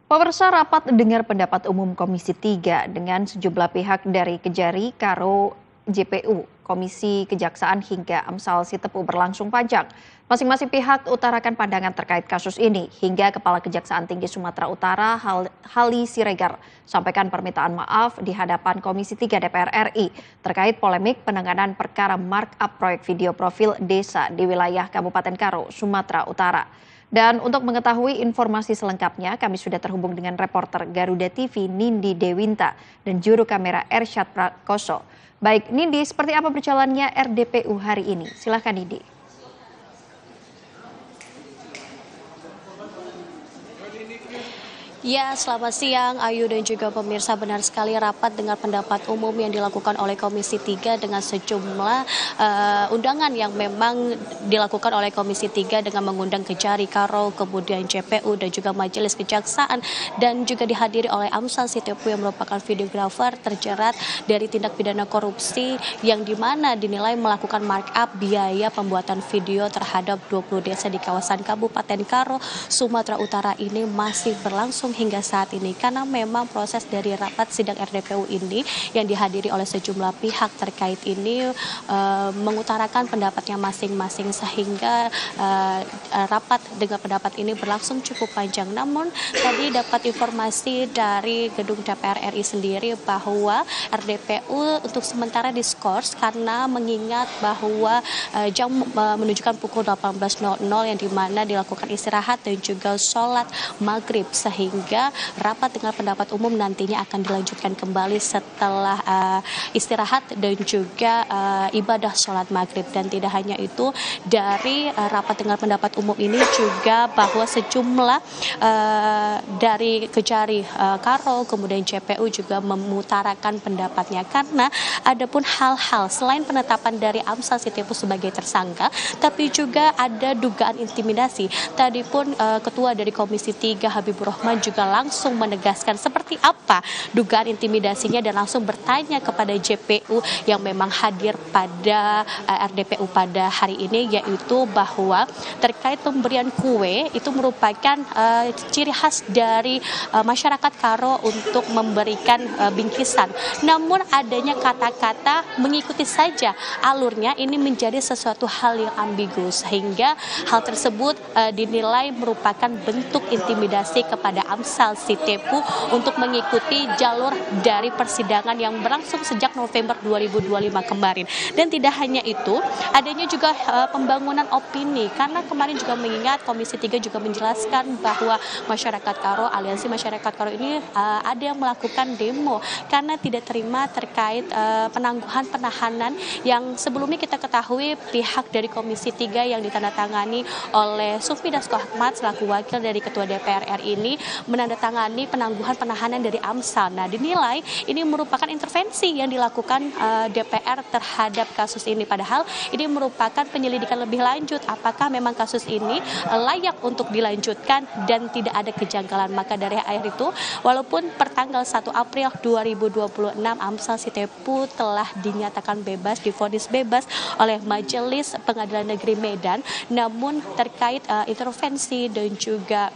Pemirsa rapat dengar pendapat umum Komisi 3 dengan sejumlah pihak dari Kejari, Karo, JPU, Komisi Kejaksaan hingga Amsal Sitepu berlangsung panjang. Masing-masing pihak utarakan pandangan terkait kasus ini hingga Kepala Kejaksaan Tinggi Sumatera Utara Hali Siregar sampaikan permintaan maaf di hadapan Komisi 3 DPR RI terkait polemik penanganan perkara markup proyek video profil desa di wilayah Kabupaten Karo, Sumatera Utara. Dan untuk mengetahui informasi selengkapnya, kami sudah terhubung dengan reporter Garuda TV Nindi Dewinta dan juru kamera Ersyad Prakoso. Baik, Nindi, seperti apa berjalannya RDPU hari ini? Silahkan, Nindi. Ya, selamat siang Ayu dan juga pemirsa. Benar sekali rapat dengar pendapat umum yang dilakukan oleh Komisi 3 dengan sejumlah undangan yang memang dilakukan oleh Komisi 3 dengan mengundang Kejari, Karo, kemudian JPU dan juga Majelis Kejaksaan dan juga dihadiri oleh Amsal Sitepu yang merupakan videografer terjerat dari tindak pidana korupsi yang dimana dinilai melakukan markup biaya pembuatan video terhadap 20 desa di kawasan Kabupaten Karo, Sumatera Utara ini masih berlangsung hingga saat ini karena memang proses dari rapat sidang RDPU ini yang dihadiri oleh sejumlah pihak terkait ini mengutarakan pendapatnya masing-masing sehingga rapat dengan pendapat ini berlangsung cukup panjang. Namun tadi dapat informasi dari gedung DPR RI sendiri bahwa RDPU untuk sementara diskors karena mengingat bahwa jam menunjukkan pukul 18.00 yang dimana dilakukan istirahat dan juga sholat maghrib sehingga rapat dengan pendapat umum nantinya akan dilanjutkan kembali setelah istirahat dan juga ibadah sholat maghrib. Dan tidak hanya itu, dari rapat dengan pendapat umum ini juga bahwa sejumlah dari Kejari, Karo, kemudian JPU juga memutarakan pendapatnya karena adapun hal-hal selain penetapan dari Amsal Sitepu sebagai tersangka, tapi juga ada dugaan intimidasi. Tadi pun Ketua dari Komisi 3 Habibur Rahman juga langsung menegaskan seperti apa dugaan intimidasinya dan langsung bertanya kepada JPU yang memang hadir pada RDPU pada hari ini, yaitu bahwa terkait pemberian kue itu merupakan ciri khas dari masyarakat Karo untuk memberikan bingkisan. Namun adanya kata-kata mengikuti saja alurnya ini menjadi sesuatu hal yang ambigu sehingga hal tersebut dinilai merupakan bentuk intimidasi kepada Amsal Sitepu untuk mengikuti jalur dari persidangan yang berlangsung sejak November 2025 kemarin. Dan tidak hanya itu, adanya juga pembangunan opini karena kemarin juga mengingat Komisi 3 juga menjelaskan bahwa masyarakat Karo, aliansi masyarakat Karo ini ada yang melakukan demo karena tidak terima terkait penangguhan penahanan yang sebelumnya kita ketahui pihak dari Komisi 3 yang ditandatangani oleh Sufmi Dasko Ahmad selaku wakil dari Ketua DPR RI ini menandatangani penangguhan penahanan dari Amsal. Nah, dinilai ini merupakan intervensi yang dilakukan DPR terhadap kasus ini. Padahal ini merupakan penyelidikan lebih lanjut apakah memang kasus ini layak untuk dilanjutkan dan tidak ada kejanggalan. Maka dari akhir itu, walaupun pertanggal 1 April 2026 Amsal Sitepu telah dinyatakan bebas, divonis bebas oleh Majelis Pengadilan Negeri Medan, namun terkait intervensi dan juga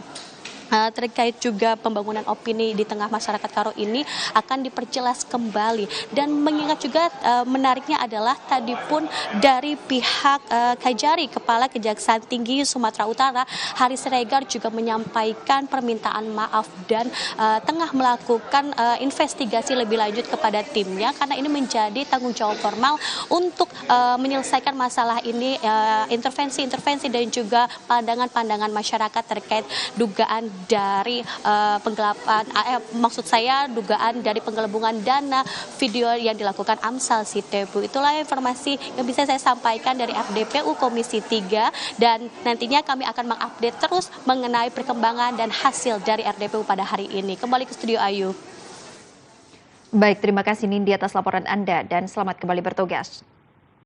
terkait juga pembangunan opini di tengah masyarakat Karo ini akan diperjelas kembali. Dan mengingat juga menariknya adalah tadi pun dari pihak Kejari, Kepala Kejaksaan Tinggi Sumatera Utara Hali Siregar juga menyampaikan permintaan maaf dan tengah melakukan investigasi lebih lanjut kepada timnya karena ini menjadi tanggung jawab formal untuk menyelesaikan masalah ini, intervensi-intervensi dan juga pandangan-pandangan masyarakat terkait dugaan dari penggelapan, maksud saya dugaan dari penggelembungan dana video yang dilakukan Amsal Sitepu. Itulah informasi yang bisa saya sampaikan dari RDPU Komisi 3 dan nantinya kami akan mengupdate terus mengenai perkembangan dan hasil dari RDPU pada hari ini. Kembali ke studio Ayu. Baik, terima kasih Nindi atas laporan Anda dan selamat kembali bertugas.